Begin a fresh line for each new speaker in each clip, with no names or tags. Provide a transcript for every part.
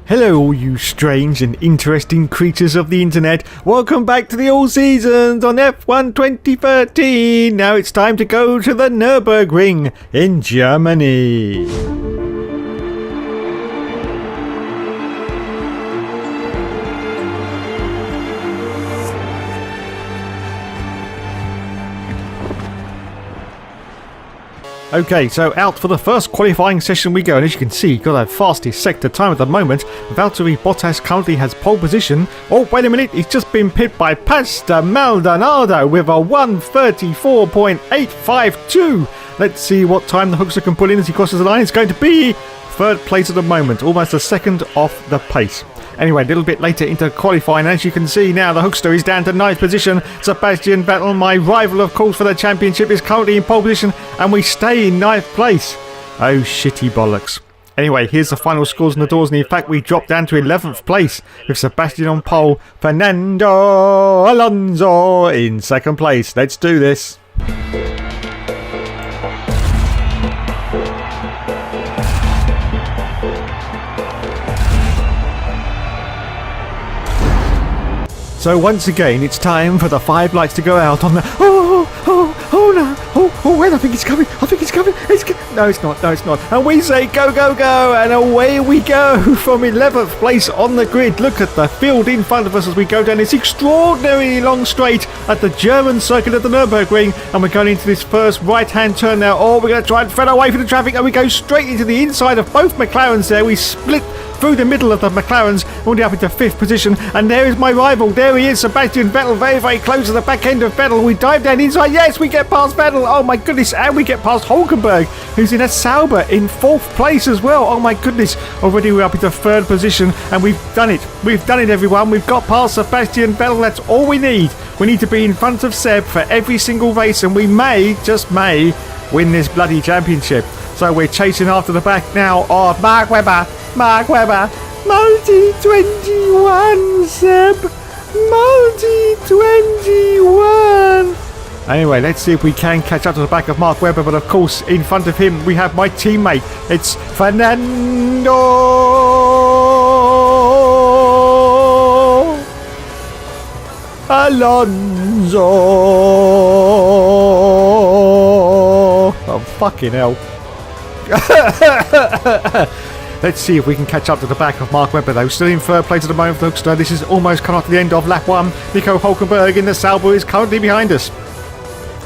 Hello all you strange and interesting creatures of the internet. Welcome back to the All Seasons on F1 2013. Now it's time to go to the Nürburgring in Germany. Okay, so out for the first qualifying session we go, and as you can see, got our fastest sector time at the moment. Valtteri Bottas currently has pole position. Oh, wait a minute, he's just been pipped by Pastor Maldonado with a 1:34.852. Let's see what time the Hookster can pull in as he crosses the line. It's going to be third place at the moment, almost a second off the pace. Anyway, a little bit later into qualifying, as you can see now, the Hookster is down to ninth position. Sebastian Vettel, my rival of course for the championship, is currently in pole position, and we stay in ninth place. Oh, shitty bollocks. Anyway, here's the final scores on the doors, and in fact we drop down to 11th place with Sebastian on pole, Fernando Alonso in second place. Let's do this. So once again, it's time for the 5 lights to go out on the... wait, I think it's coming. No, it's not. And we say go, go, go. And away we go from 11th place on the grid. Look at the field in front of us as we go down this extraordinarily long straight at the German circuit of the Nürburgring. And we're going into this first right-hand turn now. Oh, we're going to try and thread our way through the traffic. And we go straight into the inside of both McLarens there. We split through the middle of the McLarens, all the way up into 5th position, and there is my rival. There he is, Sebastian Vettel, very, very close to the back end of Vettel. We dive down inside. Yes, we get past Vettel. Oh my goodness, and we get past Hulkenberg, who's in a Sauber in 4th place as well. Oh my goodness, already we're up into 3rd position, and we've done it. We've done it, everyone. We've got past Sebastian Vettel. That's all we need. We need to be in front of Seb for every single race, and we may, just may, win this bloody championship. So we're chasing after the back now of Mark Webber, Multi 21, Seb, Multi 21. Anyway, let's see if we can catch up to the back of Mark Webber, but of course, in front of him, we have my teammate. It's Fernando Alonso. Oh, fucking hell. Let's see if we can catch up to the back of Mark Webber though. Still in 3rd place at the moment for Hookster. This is almost come up to the end of lap 1. Nico Hulkenberg in the Sauber is currently behind us.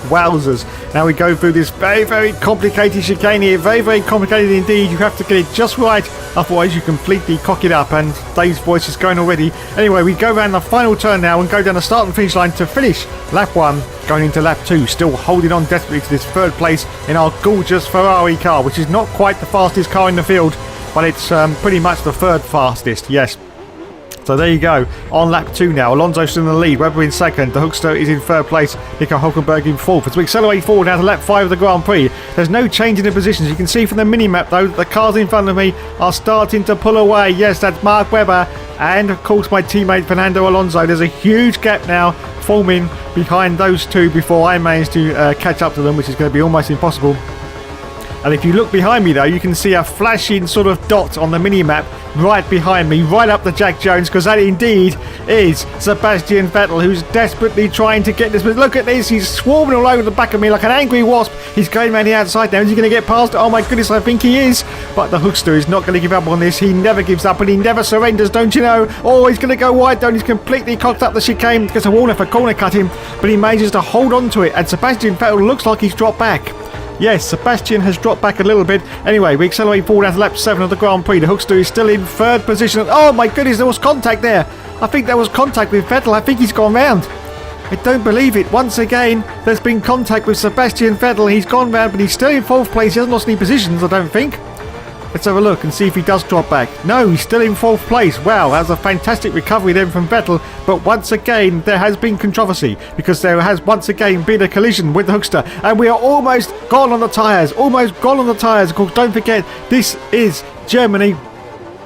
Wowzers. Now we go through this very, very complicated chicane here. Very, very complicated indeed. You have to get it just right, otherwise you completely cock it up. And Dave's voice is going already. Anyway, we go around the final turn now and go down the start and finish line to finish lap 1, going into lap 2. Still holding on desperately to this 3rd place in our gorgeous Ferrari car, which is not quite the fastest car in the field, but it's pretty much the 3rd fastest, yes. So there you go, on lap 2 now. Alonso still in the lead, Webber in 2nd, the Hookster is in 3rd place, Nico Hulkenberg in 4th. As we accelerate forward now to lap 5 of the Grand Prix, there's no change in the positions. You can see from the mini-map though, the cars in front of me are starting to pull away. Yes, that's Mark Webber and of course my teammate Fernando Alonso. There's a huge gap now forming behind those two before I manage to catch up to them, which is going to be almost impossible. And if you look behind me though, you can see a flashing sort of dot on the mini-map right behind me, right up the Jack Jones, because that indeed is Sebastian Vettel, who's desperately trying to get this. But look at this, he's swarming all over the back of me like an angry wasp. He's going around the outside now. Is he going to get past? Oh my goodness, I think he is. But the Hookster is not going to give up on this. He never gives up and he never surrenders, don't you know? Oh, he's going to go wide down. He's completely cocked up the chicane. Gets a Warner for corner cutting, but he manages to hold on to it. And Sebastian Vettel looks like he's dropped back. Yes, Sebastian has dropped back a little bit. Anyway, we accelerate forward out to lap 7 of the Grand Prix. The Hookster is still in 3rd position. Oh my goodness, there was contact there. I think there was contact with Vettel. I think he's gone round. I don't believe it. Once again, there's been contact with Sebastian Vettel. He's gone round, but he's still in 4th place. He hasn't lost any positions, I don't think. Let's have a look and see if he does drop back. No, he's still in 4th place. Wow, that was a fantastic recovery then from Vettel. But once again, there has been controversy because there has once again been a collision with the Hookster. And we are almost gone on the tyres. Almost gone on the tyres. Of course, don't forget, this is Germany.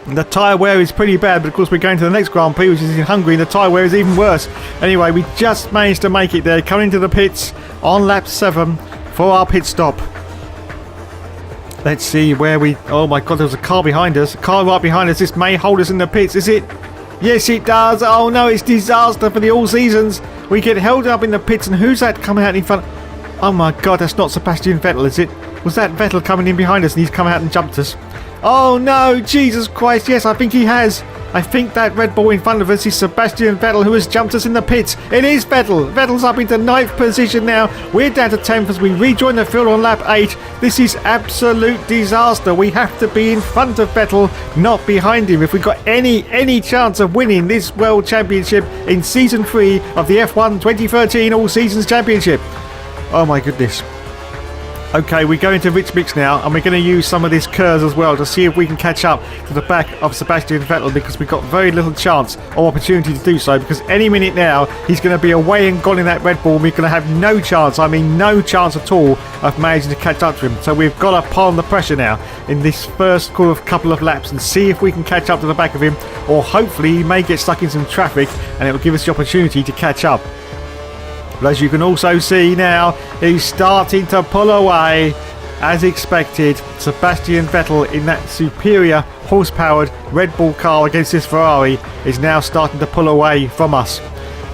The tyre wear is pretty bad, but of course we're going to the next Grand Prix, which is in Hungary, and the tyre wear is even worse. Anyway, we just managed to make it there, coming to the pits on lap 7 for our pit stop. Let's see where we... Oh my god, there's a car behind us. A car right behind us. This may hold us in the pits, is it? Yes, it does. Oh no, it's disaster for the All Seasons. We get held up in the pits, and who's that coming out in front? Oh my god, that's not Sebastian Vettel, is it? Was that Vettel coming in behind us and he's come out and jumped us? Oh no, Jesus Christ, yes, I think he has. I think that Red Bull in front of us is Sebastian Vettel, who has jumped us in the pits. It is Vettel. Vettel's up into 9th position now. We're down to 10th as we rejoin the field on lap 8. This is absolute disaster. We have to be in front of Vettel, not behind him, if we've got any chance of winning this World Championship in Season 3 of the F1 2013 All Seasons Championship. Oh my goodness. Okay, we go into Rich Mix now, and we're going to use some of this KERS as well to see if we can catch up to the back of Sebastian Vettel, because we've got very little chance or opportunity to do so, because any minute now he's going to be away and gone in that Red Bull, and we're going to have no chance, I mean no chance at all, of managing to catch up to him. So we've got to pile on the pressure now in this first couple of laps and see if we can catch up to the back of him, or hopefully he may get stuck in some traffic and it will give us the opportunity to catch up. But as you can also see now, he's starting to pull away. As expected, Sebastian Vettel in that superior horse-powered Red Bull car against this Ferrari is now starting to pull away from us.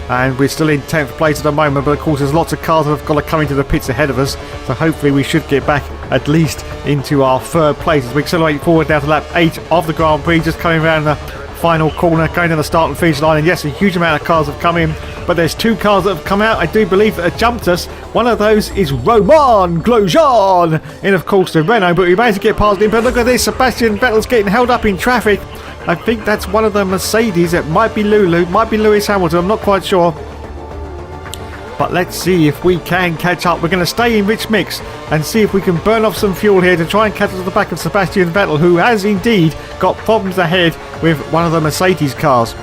And we're still in 10th place at the moment, but of course there's lots of cars that have got to come into the pits ahead of us, so hopefully we should get back at least into our 3rd place as we accelerate forward now to lap 8 of the Grand Prix, just coming around the final corner, going down the start and finish line. And yes, a huge amount of cars have come in, but there's 2 cars that have come out, I do believe, that have jumped us. One of those is Romain Grosjean in, of course, the Renault, but we managed to get past him. But look at this, Sebastian Vettel's getting held up in traffic. I think that's one of the Mercedes. It might be Lulu, might be Lewis Hamilton, I'm not quite sure. But let's see if we can catch up. We're going to stay in Rich Mix and see if we can burn off some fuel here to try and catch up to the back of Sebastian Vettel, who has indeed got problems ahead with one of the Mercedes cars.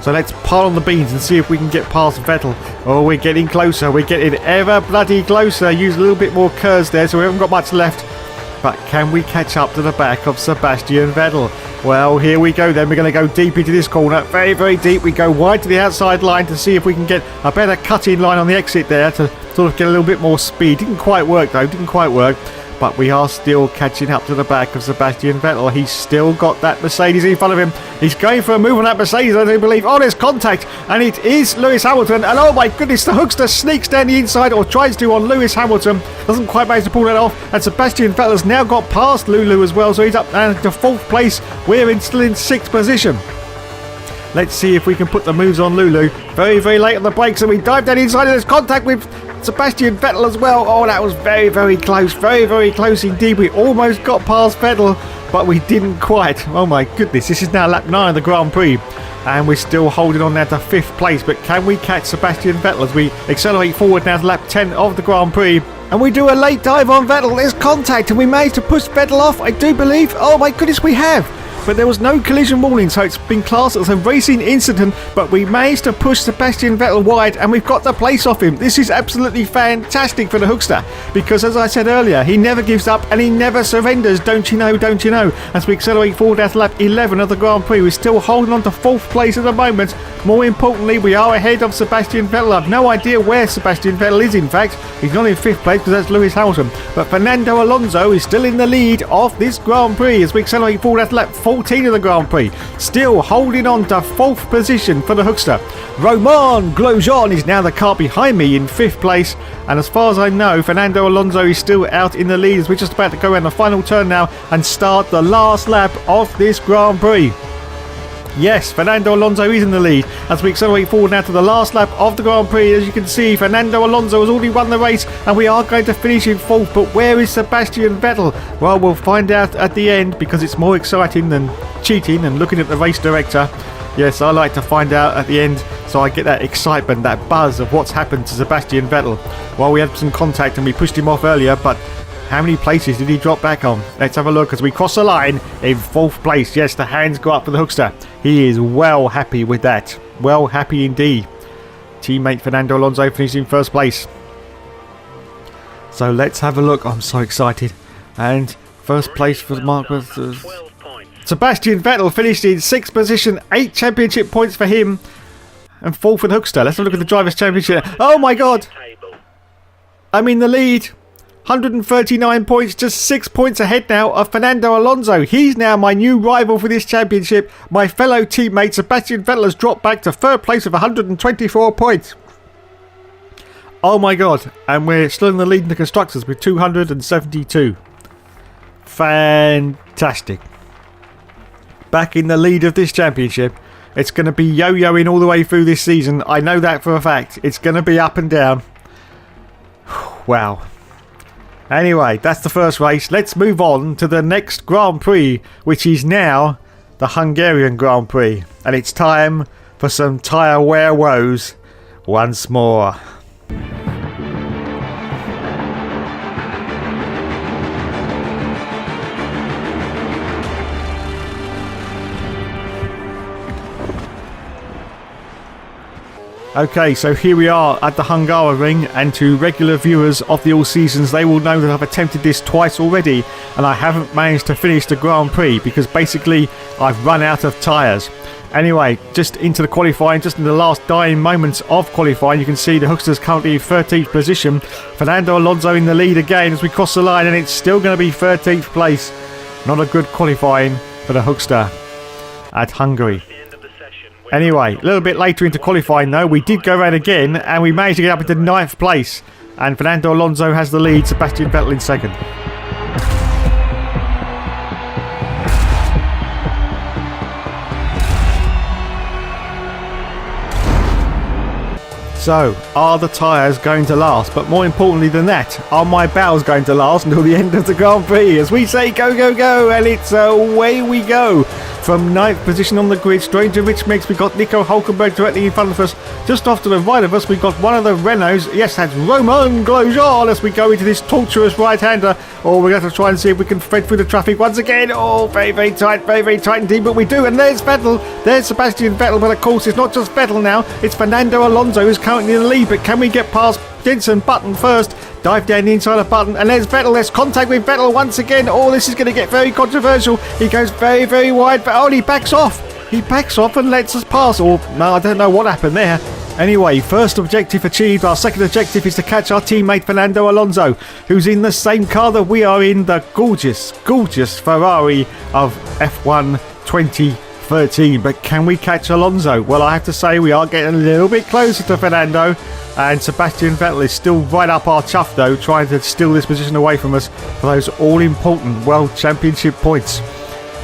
So let's pile on the beans and see if we can get past Vettel. Oh, we're getting closer. We're getting ever bloody closer. Use a little bit more KERS there, so we haven't got much left. But can we catch up to the back of Sebastian Vettel? Well, here we go then. We're going to go deep into this corner. Very, very deep. We go wide to the outside line to see if we can get a better cut-in line on the exit there to sort of get a little bit more speed. Didn't quite work though. Didn't quite work. But we are still catching up to the back of Sebastian Vettel. He's still got that Mercedes in front of him. He's going for a move on that Mercedes, I do believe. Oh, there's contact. And it is Lewis Hamilton. And oh my goodness, the Hookster sneaks down the inside, or tries to, on Lewis Hamilton. Doesn't quite manage to pull that off. And Sebastian Vettel has now got past Lulu as well. So he's up down to 4th place. We're still in 6th position. Let's see if we can put the moves on Lulu. Very, very late on the brakes, and we dive down inside, and there's contact with Sebastian Vettel as well. Oh, that was very, very close. Very, very close indeed. We almost got past Vettel, but we didn't quite. Oh my goodness, this is now lap 9 of the Grand Prix, and we're still holding on now to 5th place. But can we catch Sebastian Vettel as we accelerate forward now to lap 10 of the Grand Prix? And we do a late dive on Vettel. There's contact, and we managed to push Vettel off, I do believe. Oh my goodness, we have. But there was no collision warning, so it's been classed as a racing incident, but we managed to push Sebastian Vettel wide, and we've got the place off him. This is absolutely fantastic for the Hookster, because as I said earlier, he never gives up and he never surrenders, don't you know, don't you know. As we accelerate forward at lap 11 of the Grand Prix, we're still holding on to 4th place at the moment. More importantly, we are ahead of Sebastian Vettel. I've no idea where Sebastian Vettel is, in fact. He's not in 5th place because that's Lewis Hamilton. But Fernando Alonso is still in the lead of this Grand Prix as we accelerate forward at lap 14 of the Grand Prix. Still holding on to 4th position for the Hookster. Romain Grosjean is now the car behind me in 5th place. And as far as I know, Fernando Alonso is still out in the lead as we're just about to go around the final turn now and start the last lap of this Grand Prix. Yes, Fernando Alonso is in the lead as we accelerate forward now to the last lap of the Grand Prix. As you can see, Fernando Alonso has already won the race and we are going to finish in 4th. But where is Sebastian Vettel? Well, we'll find out at the end because it's more exciting than cheating and looking at the race director. Yes, I like to find out at the end so I get that excitement, that buzz of what's happened to Sebastian Vettel. Well, we had some contact and we pushed him off earlier, but how many places did he drop back on? Let's have a look as we cross the line in 4th place. Yes, the hands go up for the Hookster. He is well happy with that. Well happy indeed. Teammate Fernando Alonso finished in 1st place. So let's have a look. I'm so excited. And 1st place for Mark. Sebastian Vettel finished in 6th position. 8 championship points for him. And 4th for the Hookster. Let's have a look at the Drivers' Championship. Oh my God. I'm in the lead. 139 points, just 6 points ahead now of Fernando Alonso. He's now my new rival for this championship. My fellow teammate Sebastian Vettel has dropped back to third place with 124 points. Oh my god, and we're still in the lead in the constructors with 272. Fantastic. Back in the lead of this championship. It's going to be yo-yoing all the way through this season. I know that for a fact. It's going to be up and down. Wow. Anyway, that's the first race. Let's move on to the next Grand Prix, which is now the Hungarian Grand Prix. And it's time for some tyre wear woes once more. Okay, so here we are at the Hungaroring, and to regular viewers of the All Seasons, they will know that I've attempted this twice already, and I haven't managed to finish the Grand Prix because basically I've run out of tyres. Anyway, just into the qualifying, just in the last dying moments of qualifying, you can see the Hucksters currently in 13th position. Fernando Alonso in the lead again as we cross the line, and it's still going to be 13th place. Not a good qualifying for the Huckster at Hungary. Anyway, a little bit later into qualifying though, we did go around again and we managed to get up into 9th place. And Fernando Alonso has the lead, Sebastian Vettel in second. So, are the tyres going to last? But more importantly than that, are my bowels going to last until the end of the Grand Prix? As we say, go, go, go, and it's away we go. From 9th position on the grid, straight into Rich Mix, we've got Nico Hulkenberg directly in front of us. Just off to the right of us, we've got one of the Renaults. Yes, that's Romain Grosjean as we go into this torturous right-hander. Oh, we're going to try and see if we can thread through the traffic once again. Oh, very, very tight indeed, but we do. And there's Vettel. There's Sebastian Vettel, but of course it's not just Vettel now. It's Fernando Alonso who's currently in the lead, but can we get past Jenson Button first? Dive down the inside of Button, and there's Vettel. There's contact with Vettel once again. Oh, this is going to get very controversial. He goes very, very wide, but he backs off. He backs off and lets us pass. Or, no, I don't know what happened there. Anyway, first objective achieved. Our second objective is to catch our teammate Fernando Alonso, who's in the same car that we are in, the gorgeous, gorgeous Ferrari of F1 2013. But can we catch Alonso? Well, I have to say we are getting a little bit closer to Fernando. And Sebastian Vettel is still right up our chuff though, trying to steal this position away from us for those all-important World Championship points.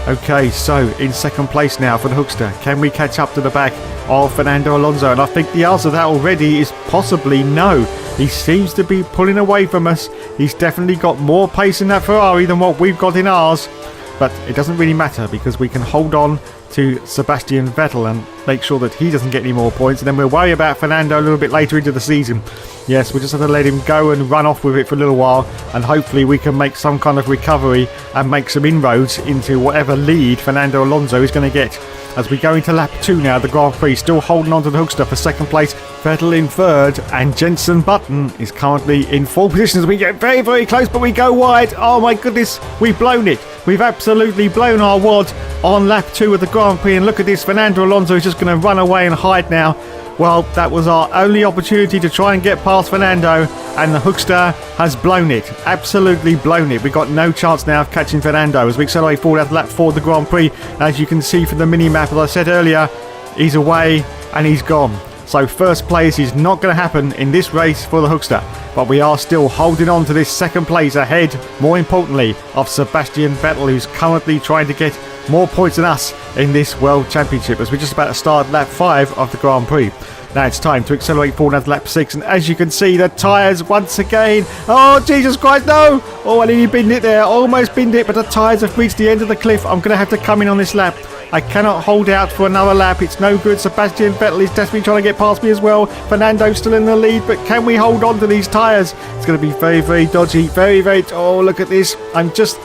Okay, so in second place now for the Huckster. Can we catch up to the back of Fernando Alonso? And I think the answer to that already is possibly no. He seems to be pulling away from us. He's definitely got more pace in that Ferrari than what we've got in ours. But it doesn't really matter because we can hold on to Sebastian Vettel and make sure that he doesn't get any more points, and then we'll worry about Fernando a little bit later into the season. Yes, we just have to let him go and run off with it for a little while, and hopefully we can make some kind of recovery and make some inroads into whatever lead Fernando Alonso is going to get. As we go into lap 2 now, the Grand Prix, still holding on to the Huckster for second place, Vettel in third, and Jenson Button is currently in 4th position as we get very, very close, but we go wide. Oh my goodness, we've blown it. We've absolutely blown our wad on lap 2 of the Grand Prix, and look at this, Fernando Alonso is just going to run away and hide now. Well, that was our only opportunity to try and get past Fernando, and the Huckster has blown it. Absolutely blown it. We've got no chance now of catching Fernando as we accelerate forward after lap 4 of the Grand Prix. As you can see from the mini-map, as I said earlier, he's away and he's gone. So first place is not going to happen in this race for the Huckster. But we are still holding on to this second place ahead, more importantly, of Sebastian Vettel, who's currently trying to get more points than us in this World Championship as we're just about to start lap 5 of the Grand Prix. Now it's time to accelerate forward after lap 6, and as you can see, the tyres once again. Oh, Jesus Christ, no! Oh, I nearly binned it there, almost binned it, but the tyres have reached the end of the cliff. I'm going to have to come in on this lap. I cannot hold out for another lap. It's no good. Sebastian Vettel is desperately trying to get past me as well. Fernando's still in the lead, but can we hold on to these tyres? It's going to be very, very dodgy. Very, very... Oh, look at this. I'm just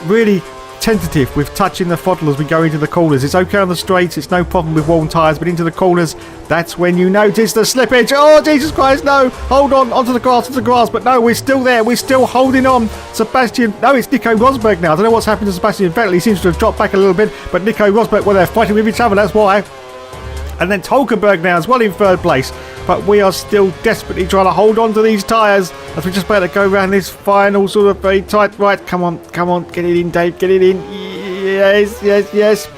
really tentative with touching the throttle as we go into the corners. It's okay on the straights, it's no problem with worn tyres, but into the corners, that's when you notice the slippage. Oh, Jesus Christ, no! Hold on, onto the grass, but no, we're still there, we're still holding on. Sebastian, no, it's Nico Rosberg now. I don't know what's happened to Sebastian Vettel, he seems to have dropped back a little bit, but Nico Rosberg, well, they're fighting with each other, that's why. And then Hulkenberg now as well in third place. but we are still desperately trying to hold on to these tyres as we're just about to go around this final sort of very tight. Right, come on, get it in, Dave, get it in. Yes.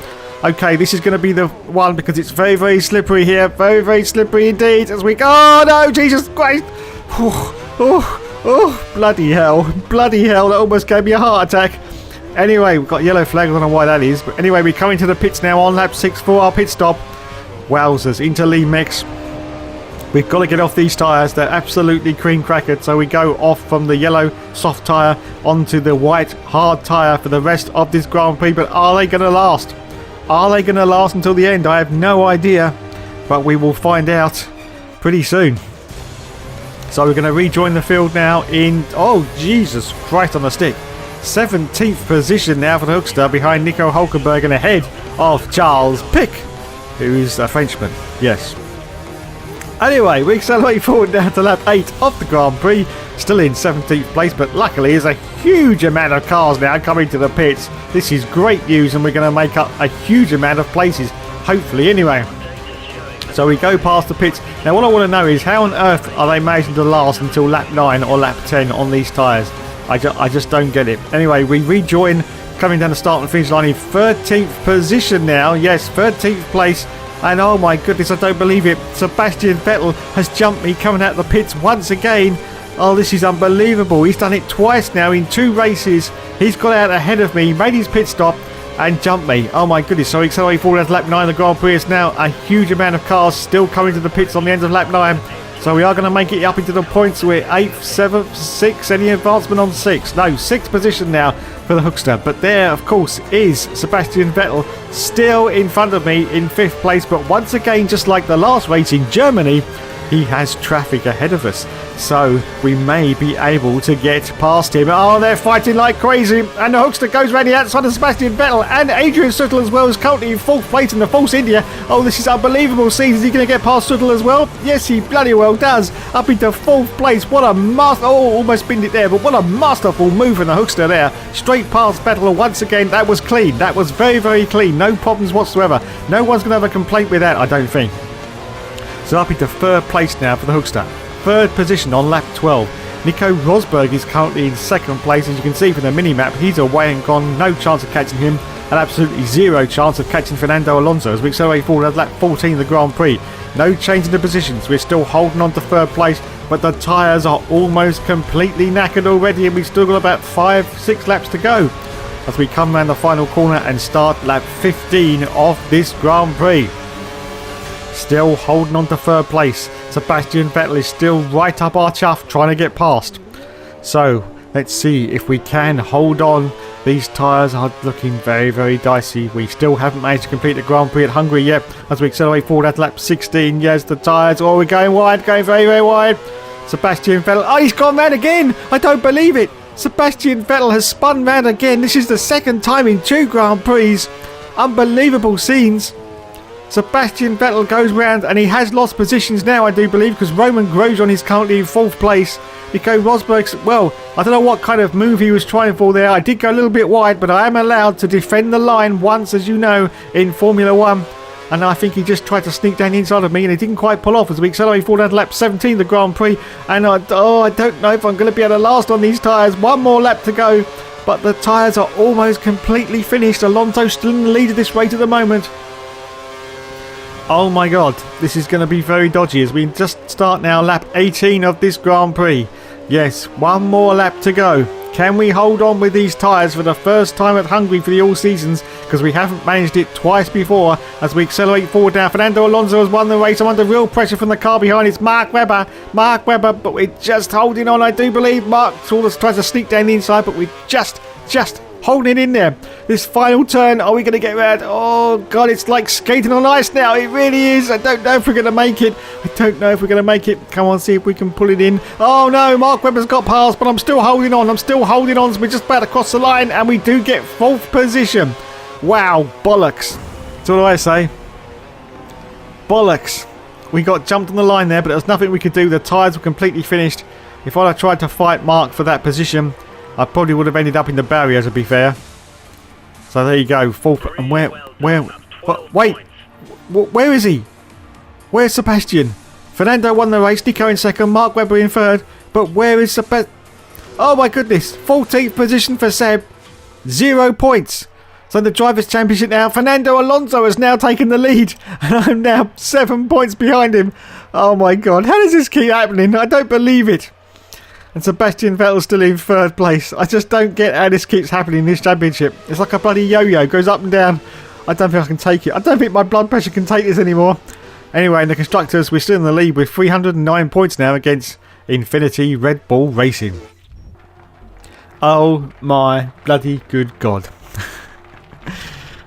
Okay, this is going to be the one because it's very, very slippery here. Very, very slippery indeed as we go. Oh, no, Jesus Christ. Oh, bloody hell. That almost gave me a heart attack. Anyway, we've got a yellow flag. I don't know why that is. But anyway, we're coming to the pits now on lap 6 for our pit stop. Wowzers, into Lee Mix. We've got to get off these tyres. They're absolutely cream crackered. So we go off from the yellow soft tyre onto the white hard tyre for the rest of this Grand Prix. But are they going to last? Are they going to last until the end? I have no idea. But we will find out pretty soon. So we're going to rejoin the field now in... Oh, Jesus Christ on the stick. 17th position now for the Hookster behind Nico Hulkenberg and ahead of Charles Pic, who is a Frenchman. Yes. Anyway, we accelerate forward now to lap 8 of the Grand Prix. Still in 17th place, but luckily there's a huge amount of cars now coming to the pits. This is great news and we're going to make up a huge amount of places. Hopefully anyway. So we go past the pits. Now what I want to know is how on earth are they managing to last until lap 9 or lap 10 on these tyres? I just don't get it. Anyway, we rejoin coming down the start and finish line in 13th position now. Yes, 13th place. And oh my goodness, I don't believe it. Sebastian Vettel has jumped me coming out of the pits once again. Oh, this is unbelievable. He's done it twice now in 2 races. He's got out ahead of me, made his pit stop and jumped me. Oh my goodness. So accelerate forward at lap 9 of the Grand Prix. It's now a huge amount of cars still coming to the pits on the end of lap 9. So we are going to make it up into the points. We're 8th, 7th, 6th. Any advancement on 6? No, 6th position now for the Hookster. But there, of course, is Sebastian Vettel still in front of me in 5th place. But once again, just like the last race in Germany, he has traffic ahead of us. So we may be able to get past him. Oh, they're fighting like crazy. And the Hookster goes round the outside of Sebastian Vettel. And Adrian Sutil as well is currently in 4th place in the Force India. Oh, this is unbelievable. See, is he going to get past Sutil as well? Yes, he bloody well does. Up into 4th place. What a master... Oh, almost binned it there. But what a masterful move from the Hookster there. Straight past Vettel once again. That was clean. That was very, very clean. No problems whatsoever. No one's going to have a complaint with that, I don't think. So up into 3rd place now for the Hookster. 3rd position on lap 12. Nico Rosberg is currently in 2nd place. As you can see from the mini-map, he's away and gone. No chance of catching him. And absolutely zero chance of catching Fernando Alonso as we accelerate forward at lap 14 of the Grand Prix. No change in the positions. We're still holding on to 3rd place. But the tyres are almost completely knackered already. And we've still got about 5-6 laps to go. As we come around the final corner and start lap 15 of this Grand Prix. Still holding on to 3rd place. Sebastian Vettel is still right up our chuff trying to get past. So let's see if we can hold on. These tyres are looking very, very dicey. We still haven't managed to complete the Grand Prix at Hungary yet. As we accelerate forward at lap 16. Yes, the tyres. Oh, we're going wide. Going very, very wide. Sebastian Vettel. Oh, he's gone round again. I don't believe it. Sebastian Vettel has spun round again. This is the 2nd time in 2 Grand Prix. Unbelievable scenes. Sebastian Vettel goes round and he has lost positions now, I do believe, because Roman Grosjean is currently in 4th place. Nico Rosberg's, well, I don't know what kind of move he was trying for there. I did go a little bit wide, but I am allowed to defend the line once, as you know, in Formula 1. And I think he just tried to sneak down the inside of me and he didn't quite pull off as we accelerate forward at lap 17 of the Grand Prix. And I don't know if I'm going to be able to last on these tyres. One more lap to go, but the tyres are almost completely finished. Alonso still in the lead of this race at the moment. Oh my god, this is going to be very dodgy as we just start now lap 18 of this Grand Prix. Yes, one more lap to go. Can we hold on with these tyres for the first time at Hungary for the all seasons? Because we haven't managed it twice before. As we accelerate forward now, Fernando Alonso has won the race. I'm under real pressure from the car behind. It's Mark Webber, but we're just holding on, I do believe. Mark sort of tries to sneak down the inside, but we're just holding it in there. This final turn, are we going to get round? Oh god, it's like skating on ice now. It really is. I don't know if we're going to make it. Come on, see if we can pull it in. Oh no, Mark Webber's got past, but I'm still holding on. So we're just about to cross the line and we do get 4th position. Wow, bollocks. So what do I say? Bollocks. We got jumped on the line there, but there was nothing we could do. The tyres were completely finished. If I'd have tried to fight Mark for that position, I probably would have ended up in the barrier, to be fair. So there you go. 4th. And where? Wait. Where is he? Where's Sebastian? Fernando won the race, Nico in second, Mark Webber in third. But where is the best? Oh my goodness, 14th position for Seb. 0 points. So the Drivers' Championship now, Fernando Alonso has now taken the lead. And I'm now 7 points behind him. Oh my God, how does this keep happening? I don't believe it. And Sebastian Vettel's still in third place. I just don't get how this keeps happening in this championship. It's like a bloody yo-yo, goes up and down. I don't think I can take it. I don't think my blood pressure can take this anymore. Anyway, in the Constructors, we're still in the lead with 309 points now against Infinity Red Bull Racing. Oh my bloody good God.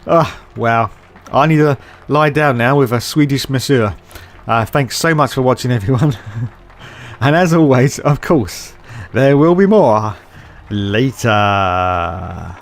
Oh, wow. I need to lie down now with a Swedish masseur. Thanks so much for watching, everyone. And as always, of course, there will be more later.